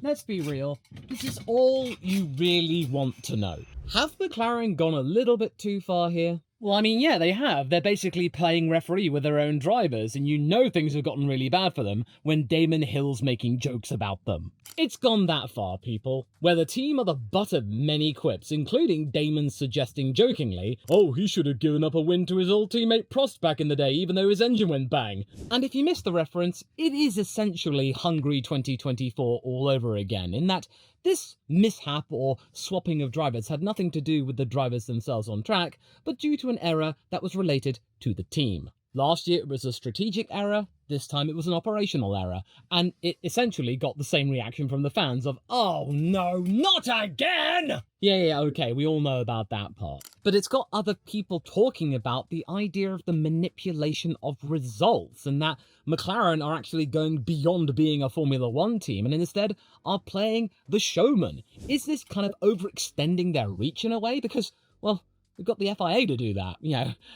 let's be real, this is all you really want to know. Have McLaren gone a little bit too far here? Well, I mean, yeah, they have. They're basically playing referee with their own drivers, and you know things have gotten really bad for them when Damon Hill's making jokes about them. It's gone that far, people, where the team are the butt of many quips, including Damon suggesting jokingly, oh, he should have given up a win to his old teammate Prost back in the day, even though his engine went bang. And if you missed the reference, it is essentially Hungary 2024 all over again, in that this mishap or swapping of drivers had nothing to do with the drivers themselves on track, but due to an error that was related to the team. Last year it was a strategic error, this time it was an operational error, and it essentially got the same reaction from the fans of, oh no, not again! Yeah, okay, we all know about that part. But it's got other people talking about the idea of the manipulation of results, and that McLaren are actually going beyond being a Formula One team, and instead are playing the showman. Is this kind of overextending their reach in a way? Because, well, we've got the FIA to do that,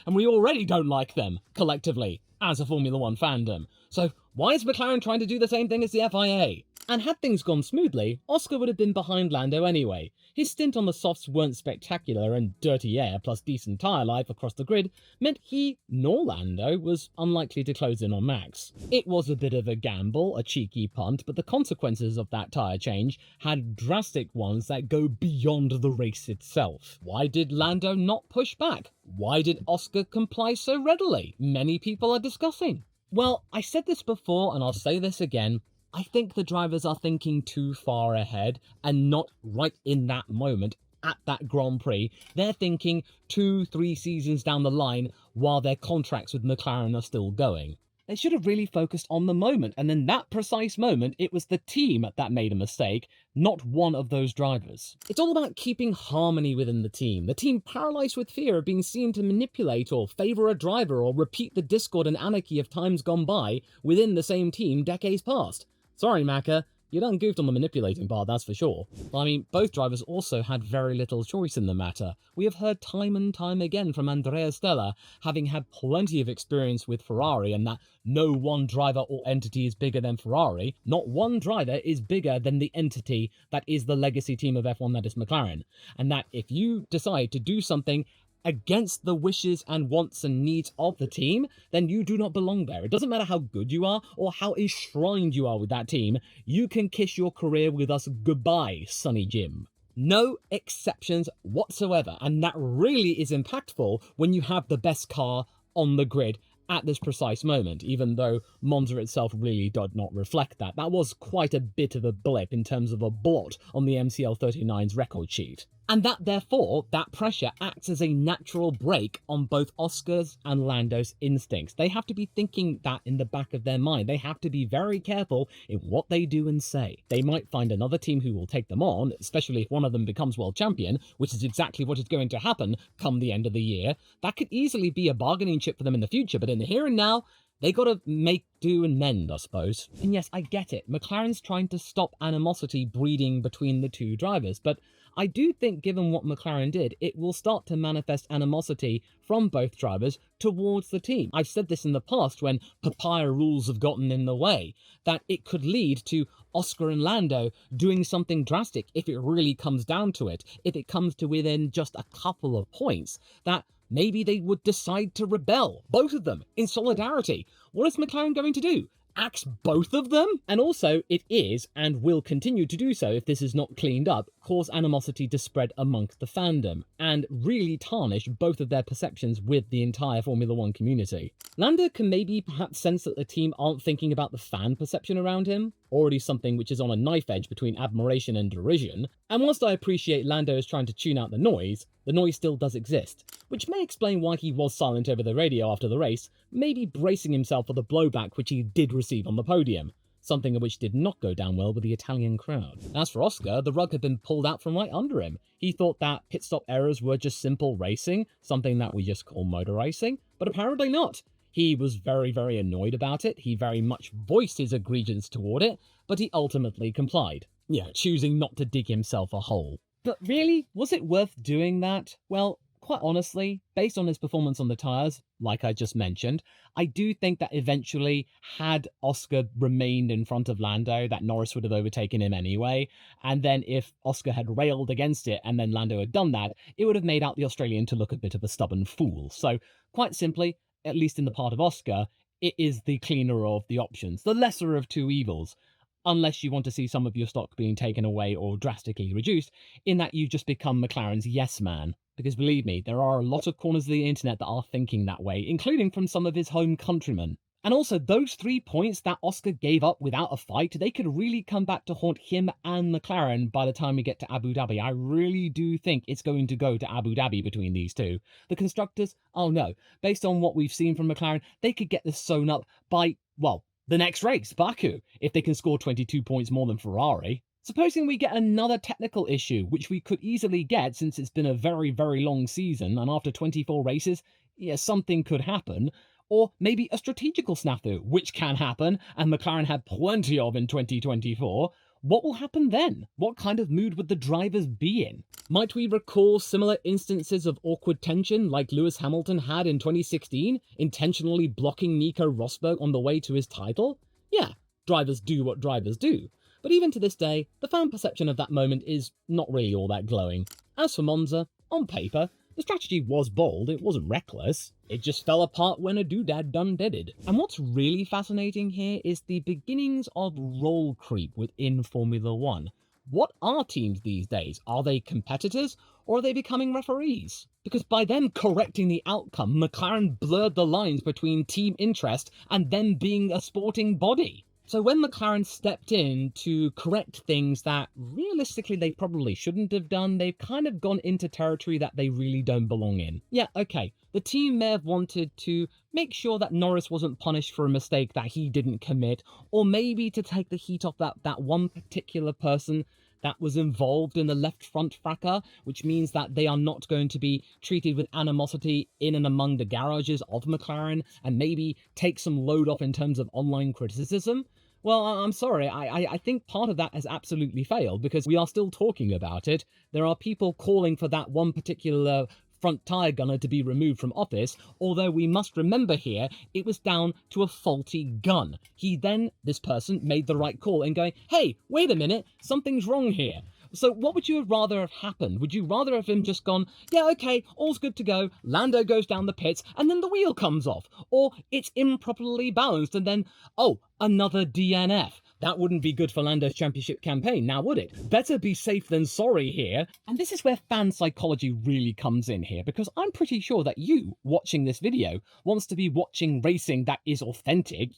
and we already don't like them, collectively, as a Formula One fandom. So why is McLaren trying to do the same thing as the FIA? And had things gone smoothly, Oscar would have been behind Lando anyway. His stint on the softs weren't spectacular, and dirty air plus decent tyre life across the grid meant he, nor Lando, was unlikely to close in on Max. It was a bit of a gamble, a cheeky punt, but the consequences of that tyre change had drastic ones that go beyond the race itself. Why did Lando not push back? Why did Oscar comply so readily? Many people are discussing. Well, I said this before, and I'll say this again. I think the drivers are thinking too far ahead and not right in that moment at that Grand Prix. They're thinking 2-3 seasons down the line while their contracts with McLaren are still going. They should have really focused on the moment, and in that precise moment, it was the team that made a mistake, not one of those drivers. It's all about keeping harmony within the team paralysed with fear of being seen to manipulate or favour a driver or repeat the discord and anarchy of times gone by within the same team decades past. Sorry, Macca, you done goofed on the manipulating part, that's for sure. I mean, both drivers also had very little choice in the matter. We have heard time and time again from Andrea Stella, having had plenty of experience with Ferrari, and that no one driver or entity is bigger than Ferrari. Not one driver is bigger than the entity that is the legacy team of F1 that is McLaren. And that if you decide to do something against the wishes and wants and needs of the team, then you do not belong there. It doesn't matter how good you are or how enshrined you are with that team, you can kiss your career with us goodbye, Sonny Jim. No exceptions whatsoever, and that really is impactful when you have the best car on the grid at this precise moment, even though Monza itself really did not reflect that. That was quite a bit of a blip in terms of a blot on the MCL39's record sheet. And that, therefore, that pressure acts as a natural brake on both Oscar's and Lando's instincts. They have to be thinking that in the back of their mind. They have to be very careful in what they do and say. They might find another team who will take them on, especially if one of them becomes world champion, which is exactly what is going to happen come the end of the year. That could easily be a bargaining chip for them in the future, but in the here and now, they gotta make do and mend, I suppose. And yes, I get it. McLaren's trying to stop animosity breeding between the two drivers, but I do think given what McLaren did, it will start to manifest animosity from both drivers towards the team. I've said this in the past when papaya rules have gotten in the way, that it could lead to Oscar and Lando doing something drastic if it really comes down to it, if it comes to within just a couple of points, that maybe they would decide to rebel, both of them, in solidarity. What is McLaren going to do? Axe both of them? And also, it is, and will continue to do so if this is not cleaned up, cause animosity to spread amongst the fandom, and really tarnish both of their perceptions with the entire Formula One community. Lando can maybe perhaps sense that the team aren't thinking about the fan perception around him, already something which is on a knife edge between admiration and derision, and whilst I appreciate Lando is trying to tune out the noise still does exist, which may explain why he was silent over the radio after the race, maybe bracing himself for the blowback which he did receive on the podium, something which did not go down well with the Italian crowd. As for Oscar, the rug had been pulled out from right under him. He thought that pit stop errors were just simple racing, something that we just call motor racing, but apparently not. He was very, very annoyed about it, he very much voiced his egregence toward it, but he ultimately complied. Yeah, choosing not to dig himself a hole. But really, was it worth doing that? Well, quite honestly, based on his performance on the tyres, like I just mentioned, I do think that eventually, had Oscar remained in front of Lando, that Norris would have overtaken him anyway. And then if Oscar had railed against it and then Lando had done that, it would have made out the Australian to look a bit of a stubborn fool. So, quite simply, at least in the part of Oscar, it is the cleaner of the options, the lesser of two evils. Unless you want to see some of your stock being taken away or drastically reduced, in that you just become McLaren's yes man. Because believe me, there are a lot of corners of the internet that are thinking that way, including from some of his home countrymen. And also, those 3 points that Oscar gave up without a fight, they could really come back to haunt him and McLaren by the time we get to Abu Dhabi. I really do think it's going to go to Abu Dhabi between these two. The constructors, oh no, based on what we've seen from McLaren, they could get this sewn up by, well, the next race, Baku, if they can score 22 points more than Ferrari. Supposing we get another technical issue, which we could easily get since it's been a very, very long season, and after 24 races, yeah, something could happen. Or maybe a strategical snafu, which can happen, and McLaren had plenty of in 2024. What will happen then? What kind of mood would the drivers be in? Might we recall similar instances of awkward tension like Lewis Hamilton had in 2016, intentionally blocking Nico Rosberg on the way to his title? Yeah, drivers do what drivers do. But even to this day, the fan perception of that moment is not really all that glowing. As for Monza, on paper, the strategy was bold, it wasn't reckless. It just fell apart when a doodad done deaded. And what's really fascinating here is the beginnings of role creep within Formula One. What are teams these days? Are they competitors, or are they becoming referees? Because by them correcting the outcome, McLaren blurred the lines between team interest and them being a sporting body. So when McLaren stepped in to correct things that realistically they probably shouldn't have done, they've kind of gone into territory that they really don't belong in. Yeah, okay, the team may have wanted to make sure that Norris wasn't punished for a mistake that he didn't commit, or maybe to take the heat off that one particular person that was involved in the left front fracas, which means that they are not going to be treated with animosity in and among the garages of McLaren, and maybe take some load off in terms of online criticism. Well, I'm sorry, I think part of that has absolutely failed, because we are still talking about it. There are people calling for that one particular front tyre gunner to be removed from office, although we must remember here, it was down to a faulty gun. He then, this person, made the right call in going, hey, wait a minute, something's wrong here. So what would you have rather have happened? Would you rather have him just gone, yeah, okay, all's good to go, Lando goes down the pits, and then the wheel comes off? Or it's improperly balanced, and then, oh, another DNF. That wouldn't be good for Lando's championship campaign, now would it? Better be safe than sorry here. And this is where fan psychology really comes in here, because I'm pretty sure that you, watching this video, wants to be watching racing that is authentic,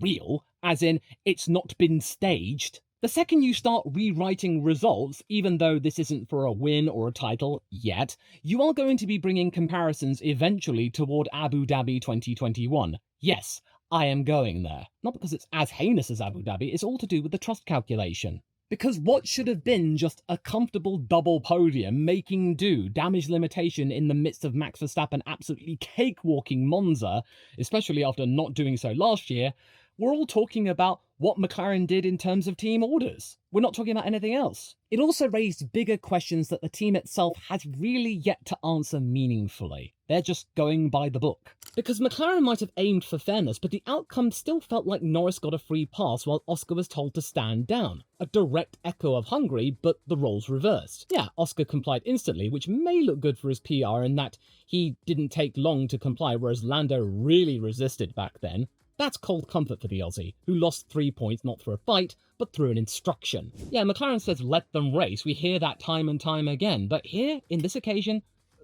real, as in, it's not been staged. The second you start rewriting results, even though this isn't for a win or a title yet, you are going to be bringing comparisons eventually toward Abu Dhabi 2021. Yes, I am going there. Not because it's as heinous as Abu Dhabi, it's all to do with the trust calculation. Because what should have been just a comfortable double podium making do, damage limitation in the midst of Max Verstappen absolutely cakewalking Monza, especially after not doing so last year, we're all talking about what McLaren did in terms of team orders. We're not talking about anything else. It also raised bigger questions that the team itself has really yet to answer meaningfully. They're just going by the book. Because McLaren might have aimed for fairness, but the outcome still felt like Norris got a free pass while Oscar was told to stand down. A direct echo of Hungary, but the roles reversed. Yeah, Oscar complied instantly, which may look good for his PR in that he didn't take long to comply, whereas Lando really resisted back then. That's cold comfort for the Aussie, who lost 3 points not through a fight, but through an instruction. Yeah, McLaren says let them race, we hear that time and time again, but here, in this occasion,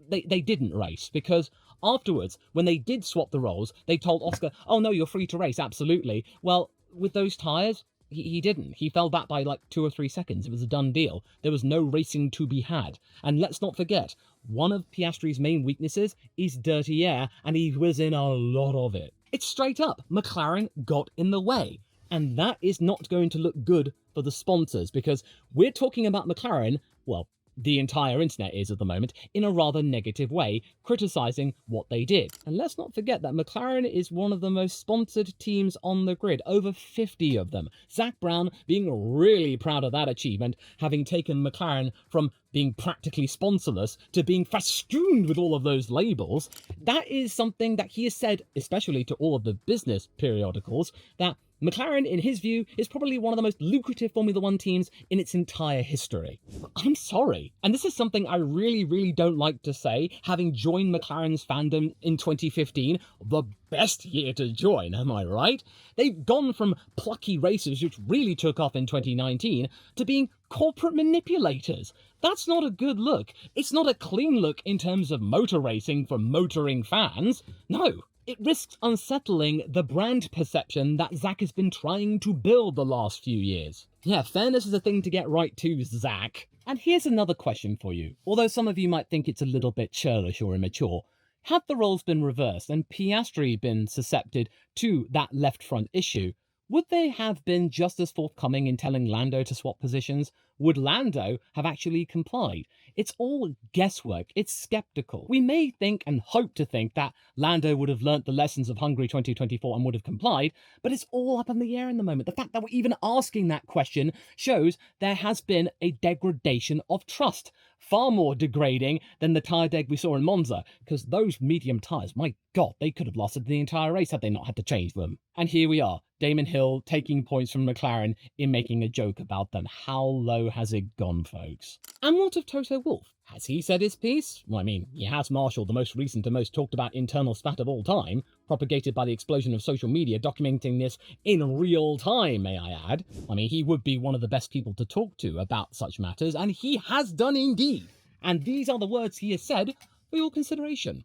they didn't race, because afterwards, when they did swap the roles, they told Oscar, oh no, you're free to race, absolutely. Well, with those tyres, he didn't. He fell back by like 2 or 3 seconds. It was a done deal. There was no racing to be had. And let's not forget, one of Piastri's main weaknesses is dirty air, and he was in a lot of it. It's straight up, McLaren got in the way. And that is not going to look good for the sponsors, because we're talking about McLaren, well, the entire internet is at the moment, in a rather negative way, criticising what they did. And let's not forget that McLaren is one of the most sponsored teams on the grid, over 50 of them. Zak Brown being really proud of that achievement, having taken McLaren from being practically sponsorless to being festooned with all of those labels. That is something that he has said, especially to all of the business periodicals, that McLaren, in his view, is probably one of the most lucrative Formula One teams in its entire history. I'm sorry. And this is something I really don't like to say, having joined McLaren's fandom in 2015, the best year to join, am I right? They've gone from plucky racers, which really took off in 2019, to being corporate manipulators. That's not a good look. It's not a clean look in terms of motor racing for motoring fans. No. It risks unsettling the brand perception that Zak has been trying to build the last few years. Yeah, fairness is a thing to get right too, Zak. And here's another question for you. Although some of you might think it's a little bit churlish or immature, had the roles been reversed and Piastri been susceptible to that left front issue, would they have been just as forthcoming in telling Lando to swap positions? Would Lando have actually complied? It's all guesswork. It's skeptical. We may think and hope to think that Lando would have learnt the lessons of Hungary 2024 and would have complied, but it's all up in the air in the moment. The fact that we're even asking that question shows there has been a degradation of trust. Far more degrading than the tyre deg we saw in Monza, because those medium tyres, my God, they could have lasted the entire race had they not had to change them. And here we are, Damon Hill taking points from McLaren in making a joke about them. How low has it gone, folks? And what of Toto Wolff? Has he said his piece? Well, I mean, he has marshalled the most recent and most talked about internal spat of all time, propagated by the explosion of social media, documenting this in real time, may I add. I mean, he would be one of the best people to talk to about such matters, and he has done indeed. And these are the words he has said for your consideration.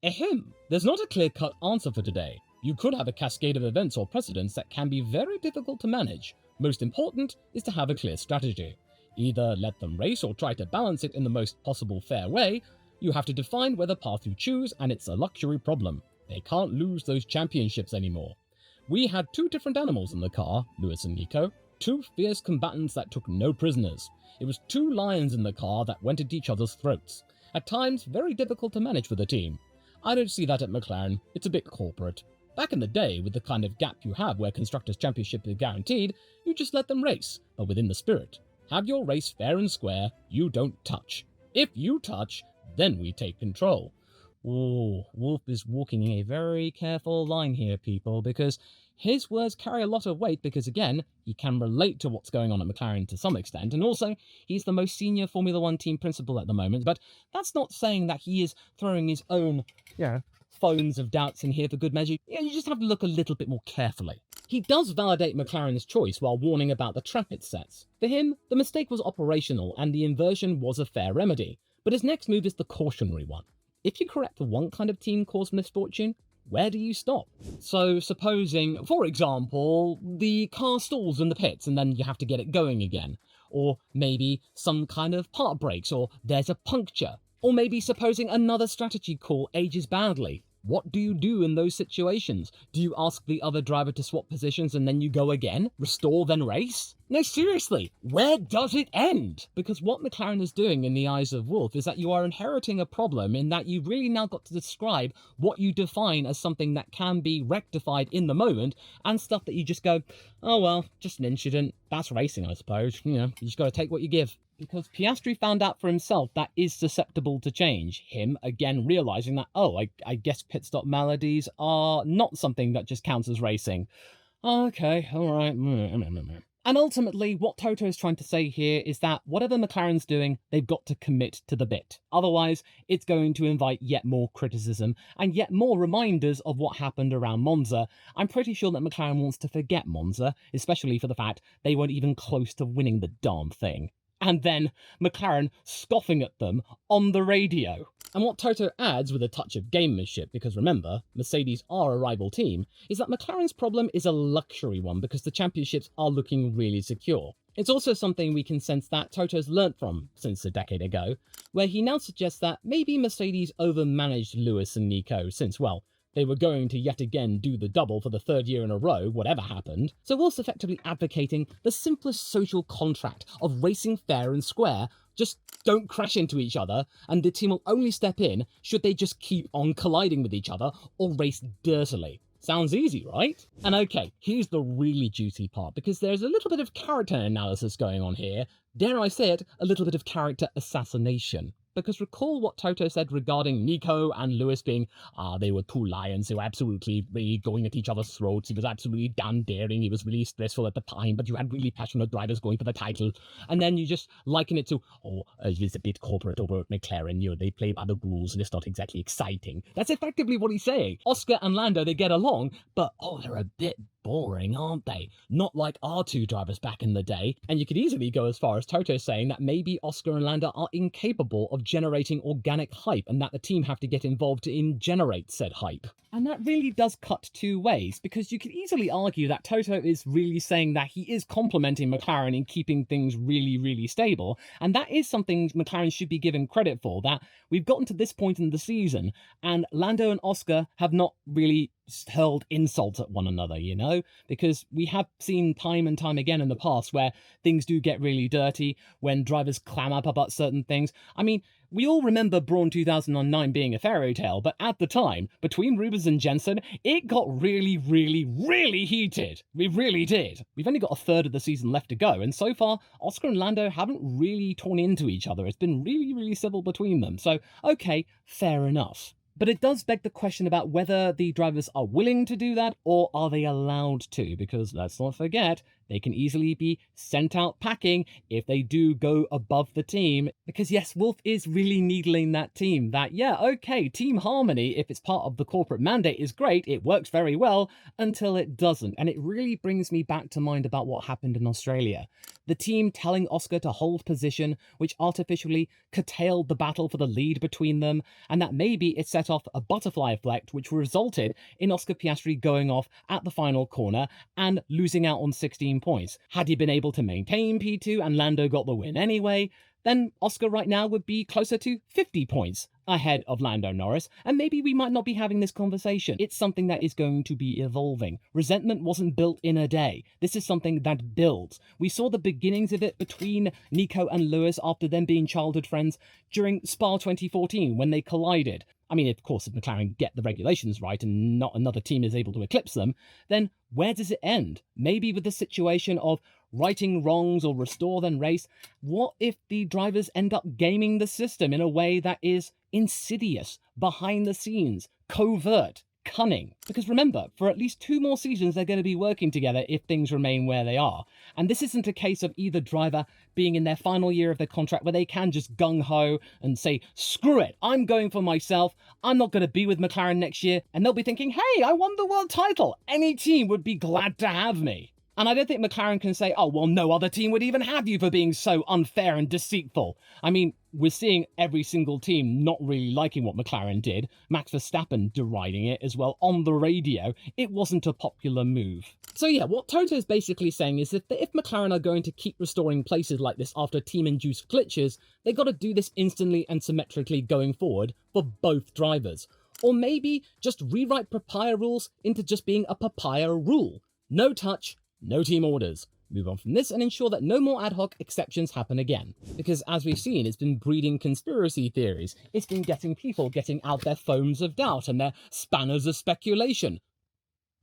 Ahem. There's not a clear-cut answer for today. You could have a cascade of events or precedents that can be very difficult to manage. Most important is to have a clear strategy. Either let them race or try to balance it in the most possible fair way. You have to define whether path you choose, and it's a luxury problem. They can't lose those championships anymore. We had two different animals in the car, Lewis and Nico, two fierce combatants that took no prisoners. It was two lions in the car that went at each other's throats. At times, very difficult to manage for the team. I don't see that at McLaren. It's a bit corporate. Back in the day, with the kind of gap you have where Constructors' Championship is guaranteed, you just let them race, but within the spirit. Have your race fair and square, you don't touch. If you touch, then we take control. Ooh, Wolff is walking a very careful line here, people, because his words carry a lot of weight because, again, he can relate to what's going on at McLaren to some extent, and also, he's the most senior Formula One team principal at the moment, but that's not saying that he is throwing his own, phones of doubts in here for good measure. Yeah, you just have to look a little bit more carefully. He does validate McLaren's choice while warning about the trap it sets. For him, the mistake was operational and the inversion was a fair remedy, but his next move is the cautionary one. If you correct for one kind of team-caused misfortune, where do you stop? So supposing, for example, the car stalls in the pits and then you have to get it going again, or maybe some kind of part breaks, or there's a puncture, or maybe supposing another strategy call ages badly. What do you do in those situations? Do you ask the other driver to swap positions and then you go again? Restore, then race? No, seriously, where does it end? Because what McLaren is doing in the eyes of Wolff is that you are inheriting a problem in that you've really now got to describe what you define as something that can be rectified in the moment and stuff that you just go, oh well, just an incident. That's racing, I suppose. You just got to take what you give. Because Piastri found out for himself that is susceptible to change. Him, again, realising that, oh, I guess pit stop maladies are not something that just counts as racing. Okay, alright. And ultimately, what Toto is trying to say here is that whatever McLaren's doing, they've got to commit to the bit. Otherwise, it's going to invite yet more criticism and yet more reminders of what happened around Monza. I'm pretty sure that McLaren wants to forget Monza, especially for the fact they weren't even close to winning the darn thing. And then McLaren scoffing at them on the radio. And what Toto adds with a touch of gamemanship, because remember, Mercedes are a rival team, is that McLaren's problem is a luxury one because the championships are looking really secure. It's also something we can sense that Toto's learnt from since a decade ago, where he now suggests that maybe Mercedes overmanaged Lewis and Nico since, well, they were going to yet again do the double for the third year in a row, whatever happened. So Wolff's effectively advocating the simplest social contract of racing fair and square Just don't crash into each other, and the team will only step in should they just keep on colliding with each other or race dirtily. Sounds easy, right? And okay, here's the really juicy part, because there's a little bit of character analysis going on here. Dare I say it, a little bit of character assassination. Because recall what Toto said regarding Nico and Lewis being, they were two lions who were absolutely really going at each other's throats. He was absolutely damn daring. He was really stressful at the time, but you had really passionate drivers going for the title. And then you just liken it to, it's a bit corporate over at McLaren. You know, they play by the rules and it's not exactly exciting. That's effectively what he's saying. Oscar and Lando, they get along, but they're a bit boring, aren't they? Not like our two drivers back in the day. And you could easily go as far as Toto saying that maybe Oscar and Lando are incapable of generating organic hype, and that the team have to get involved in generate said hype. And that really does cut two ways, because you could easily argue that Toto is really saying that he is complimenting McLaren in keeping things really, really stable, and that is something McLaren should be given credit for, that we've gotten to this point in the season, and Lando and Oscar have not really hurled insults at one another, you know, because we have seen time and time again in the past where things do get really dirty, when drivers clam up about certain things. I mean, we all remember Brawn 2009 being a fairy tale, but at the time, between Rubens and Jensen, it got really, really, really heated. We really did. We've only got a third of the season left to go, and so far, Oscar and Lando haven't really torn into each other. It's been really, really civil between them. So, okay, fair enough. But it does beg the question about whether the drivers are willing to do that, or are they allowed to? Because let's not forget, they can easily be sent out packing if they do go above the team. Because yes, Wolff is really needling that team. That, yeah, okay, team harmony, if it's part of the corporate mandate, is great. It works very well until it doesn't. And it really brings me back to mind about what happened in Australia. The team telling Oscar to hold position, which artificially curtailed the battle for the lead between them, and that maybe it set off a butterfly effect, which resulted in Oscar Piastri going off at the final corner and losing out on 16 points. Had he been able to maintain P2 and Lando got the win anyway, then Oscar right now would be closer to 50 points ahead of Lando Norris, and maybe we might not be having this conversation. It's something that is going to be evolving. Resentment wasn't built in a day. This is something that builds. We saw the beginnings of it between Nico and Lewis after them being childhood friends during Spa 2014 when they collided. I mean, of course, if McLaren get the regulations right and not another team is able to eclipse them, then where does it end? Maybe with the situation of righting wrongs or restore then race. What if the drivers end up gaming the system in a way that is insidious, behind the scenes, covert, cunning? Because remember, for at least 2 more seasons, they're going to be working together if things remain where they are. And this isn't a case of either driver being in their final year of their contract where they can just gung-ho and say, screw it, I'm going for myself, I'm not going to be with McLaren next year. And they'll be thinking, hey, I won the world title, any team would be glad to have me. And I don't think McLaren can say, oh, well, no other team would even have you for being so unfair and deceitful. I mean, we're seeing every single team not really liking what McLaren did. Max Verstappen deriding it as well on the radio. It wasn't a popular move. So yeah, what Toto is basically saying is that if McLaren are going to keep restoring places like this after team-induced glitches, they've got to do this instantly and symmetrically going forward for both drivers. Or maybe just rewrite papaya rules into just being a papaya rule. No touch, no team orders. Move on from this and ensure that no more ad hoc exceptions happen again. Because as we've seen, it's been breeding conspiracy theories. It's been getting people getting out their foams of doubt and their spanners of speculation.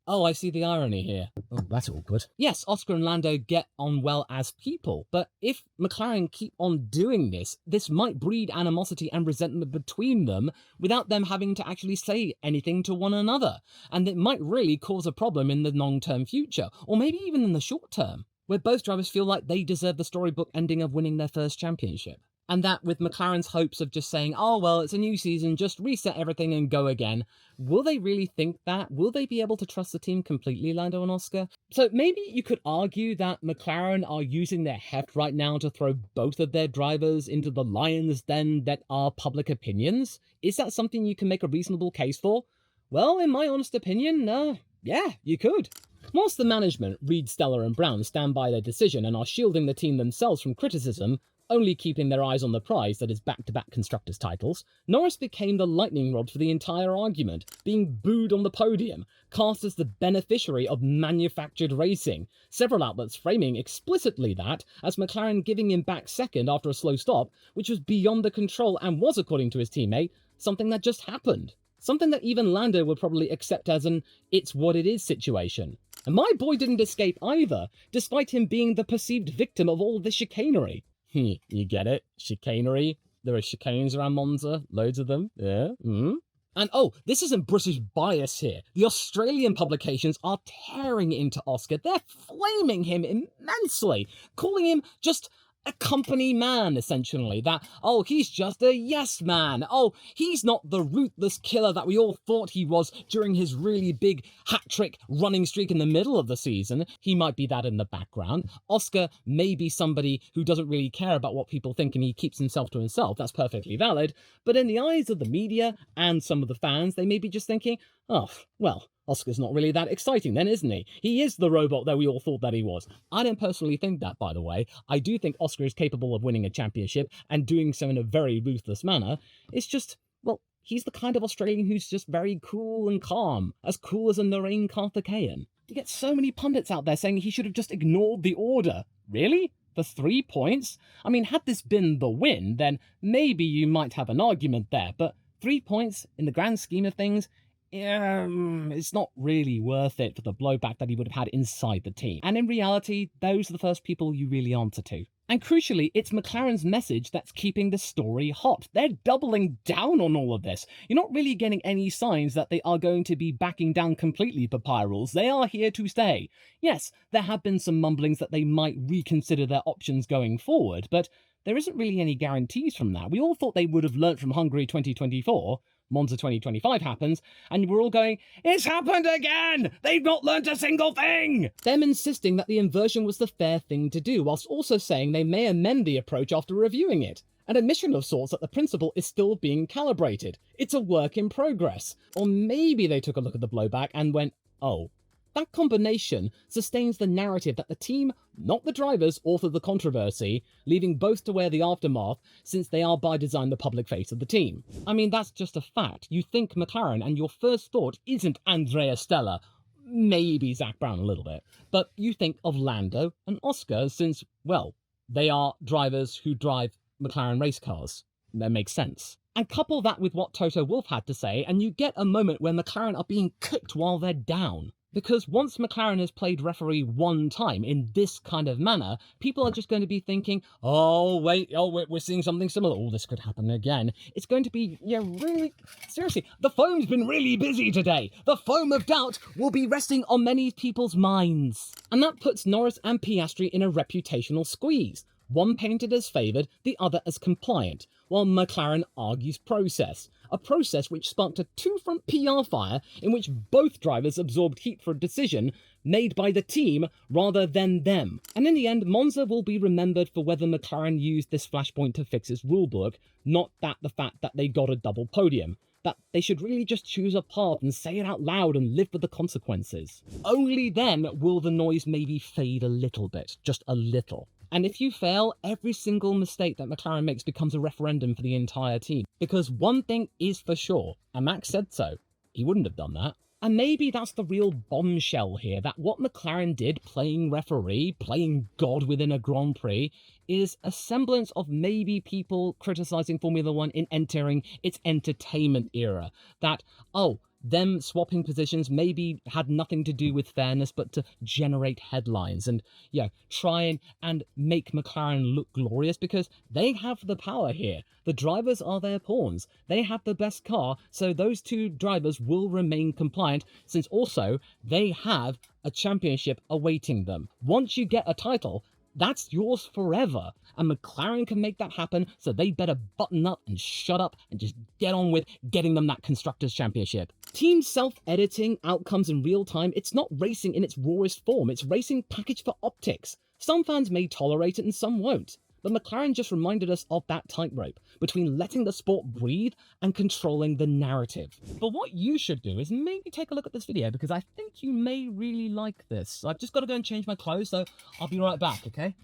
Oh, I see the irony here. Oh, that's awkward. Yes, Oscar and Lando get on well as people, but if McLaren keep on doing this, this might breed animosity and resentment between them without them having to actually say anything to one another. And it might really cause a problem in the long-term future, or maybe even in the short term, where both drivers feel like they deserve the storybook ending of winning their first championship. And that with McLaren's hopes of just saying, oh, well, it's a new season, just reset everything and go again. Will they really think that? Will they be able to trust the team completely, Lando and Oscar? So maybe you could argue that McLaren are using their heft right now to throw both of their drivers into the lion's den that are public opinions. Is that something you can make a reasonable case for? Well, in my honest opinion, yeah, you could. Whilst the management, Reed, Stella and Brown, stand by their decision and are shielding the team themselves from criticism, only keeping their eyes on the prize that is back-to-back constructors' titles, Norris became the lightning rod for the entire argument, being booed on the podium, cast as the beneficiary of manufactured racing, several outlets framing explicitly that as McLaren giving him back second after a slow stop, which was beyond the control and was, according to his teammate, something that just happened. Something that even Lando would probably accept as an it's what it is situation. And my boy didn't escape either, despite him being the perceived victim of all this chicanery. You get it? Chicanery? There are chicanes around Monza, loads of them. Yeah. And oh, this isn't British bias here. The Australian publications are tearing into Oscar. They're flaming him immensely, calling him just a company man, essentially. That, oh, he's just a yes man. Oh, he's not the ruthless killer that we all thought he was during his really big hat-trick running streak in the middle of the season. He might be that in the background. Oscar may be somebody who doesn't really care about what people think and he keeps himself to himself. That's perfectly valid. But in the eyes of the media and some of the fans, they may be just thinking, oh, well, Oscar's not really that exciting then, isn't he? He is the robot that we all thought that he was. I don't personally think that, by the way. I do think Oscar is capable of winning a championship and doing so in a very ruthless manner. It's just, well, he's the kind of Australian who's just very cool and calm, as cool as a Noreen Karthikeyan. You get so many pundits out there saying he should have just ignored the order. Really? For 3 points? I mean, had this been the win, then maybe you might have an argument there, but 3 points, in the grand scheme of things, it's not really worth it for the blowback that he would have had inside the team. And in reality, those are the first people you really answer to. And crucially, it's McLaren's message that's keeping the story hot. They're doubling down on all of this. You're not really getting any signs that they are going to be backing down completely, papaya rules. They are here to stay. Yes, there have been some mumblings that they might reconsider their options going forward, but there isn't really any guarantees from that. We all thought they would have learnt from Hungary 2024. Monza 2025 happens, and we're all going, it's happened again! They've not learnt a single thing! Them insisting that the inversion was the fair thing to do, whilst also saying they may amend the approach after reviewing it. An admission of sorts that the principle is still being calibrated. It's a work in progress. Or maybe they took a look at the blowback and went, oh. That combination sustains the narrative that the team, not the drivers, authored the controversy, leaving both to wear the aftermath since they are by design the public face of the team. I mean, that's just a fact. You think McLaren and your first thought isn't Andrea Stella, maybe Zach Brown a little bit, but you think of Lando and Oscar since, well, they are drivers who drive McLaren race cars. That makes sense. And couple that with what Toto Wolff had to say, and you get a moment where McLaren are being kicked while they're down. Because once McLaren has played referee one time in this kind of manner, people are just going to be thinking, oh, wait, oh, we're seeing something similar. Oh, this could happen again. It's going to be, yeah, really, seriously, the phone's been really busy today. The foam of doubt will be resting on many people's minds. And that puts Norris and Piastri in a reputational squeeze. One painted as favoured, the other as compliant, while McLaren argues process. A process which sparked a two-front PR fire in which both drivers absorbed heat for a decision made by the team rather than them. And in the end, Monza will be remembered for whether McLaren used this flashpoint to fix its rulebook, not the fact that they got a double podium. That they should really just choose a path and say it out loud and live with the consequences. Only then will the noise maybe fade a little bit, just a little. And if you fail, every single mistake that McLaren makes becomes a referendum for the entire team. Because one thing is for sure, and Max said so, he wouldn't have done that. And maybe that's the real bombshell here, that what McLaren did, playing referee, playing God within a Grand Prix, is a semblance of maybe people criticising Formula One in entering its entertainment era. That, oh, them swapping positions maybe had nothing to do with fairness, but to generate headlines and, yeah, try and make McLaren look glorious because they have the power here. The drivers are their pawns. They have the best car, so those two drivers will remain compliant since also they have a championship awaiting them. Once you get a title, that's yours forever. And McLaren can make that happen, so they better button up and shut up and just get on with getting them that Constructors' Championship. Team self-editing outcomes in real time, it's not racing in its rawest form, it's racing packaged for optics. Some fans may tolerate it and some won't. But McLaren just reminded us of that tightrope between letting the sport breathe and controlling the narrative. But what you should do is maybe take a look at this video because I think you may really like this. I've just got to go and change my clothes, so I'll be right back, okay?